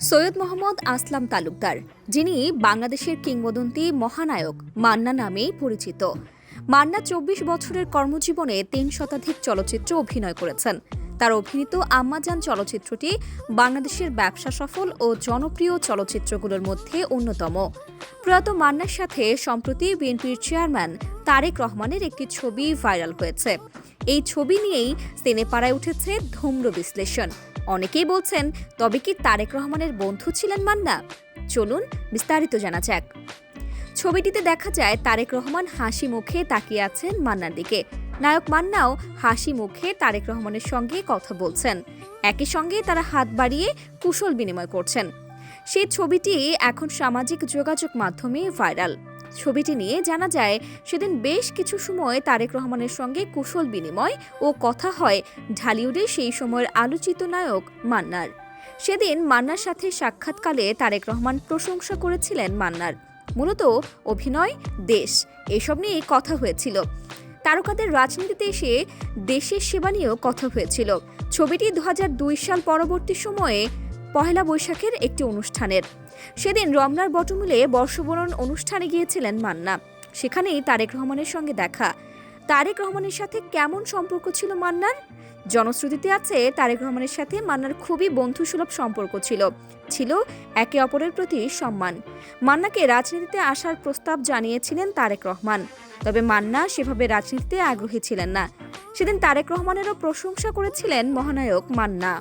সৈয়দ মোহাম্মদ আসলাম তালুকদার, যিনি বাংলাদেশের কিংবদন্তি মহানায়ক মান্না নামেই পরিচিত। মান্না ২৪ বছরের কর্মজীবনে ৩ শতাধিক চলচ্চিত্রে অভিনয় করেছেন। তার অভিনীত আম্মাজান চলচ্চিত্রটি বাংলাদেশের ব্যবসা সফল ও জনপ্রিয় চলচ্চিত্রগুলোর মধ্যে অন্যতম। প্রয়াত মান্নার সাথে সম্প্রতি বিএনপির চেয়ারম্যান তারেক রহমানের একটি ছবি ভাইরাল হয়েছে। এই ছবি নিয়েই সিনেপাড়ায় উঠেছে ধূম্র বিশ্লেষণ। অনেকেই বলছেন, তবে কি তারেক রহমানের বন্ধু ছিলেন মান্না? চলুন বিস্তারিত জানা যাক। ছবিটিতে দেখা যায় তারেক রহমান হাসি মুখে তাকিয়ে আছেন মান্নার দিকে। নায়ক মান্নাও হাসি মুখে তারেক রহমানের সঙ্গে কথা বলছেন। একই সঙ্গে তারা হাত বাড়িয়ে কুশল বিনিময় করছেন। সেই ছবিটি এখন সামাজিক যোগাযোগ মাধ্যমে ভাইরাল। ছবিটি নিয়ে জানা যায়, সেদিন বেশ কিছু সময় তারেক রহমানের সঙ্গে কুশল বিনিময় ও কথা হয় ঢালিউডের সেই সময়ের আলোচিত নায়ক মান্নার। সেদিন মান্নার সাথে সাক্ষাৎকালে তারেক রহমান প্রশংসা করেছিলেন মান্নার। মূলত অভিনয়, দেশ এসব নিয়ে কথা হয়েছিল। তারকাদের রাজনীতিতে এসে দেশের সেবা নিয়েও কথা হয়েছিল। ছবিটি ২০০২ সাল পরবর্তী সময়ে পহেলা বৈশাখের একটি অনুষ্ঠানের। সেদিন রমনার বটমূলে বর্ষবরণ অনুষ্ঠানে গিয়েছিলেন মান্না। সেখানেই তারেক রহমানের সঙ্গে দেখা। তারেক রহমানের সাথে কেমন সম্পর্ক ছিল মান্নার? জনশ্রুতিতে আছে, তারেক রহমানের সাথে মান্নার খুবই বন্ধুসুলভ সম্পর্ক ছিল একে অপরের প্রতি সম্মান। মান্নাকে রাজনীতিতে আসার প্রস্তাব জানিয়েছিলেন তারেক রহমান, তবে মান্না সেভাবে রাজনীতিতে আগ্রহী ছিলেন না। সেদিন তারেক রহমানেরও প্রশংসা করেছিলেন মহানায়ক মান্না।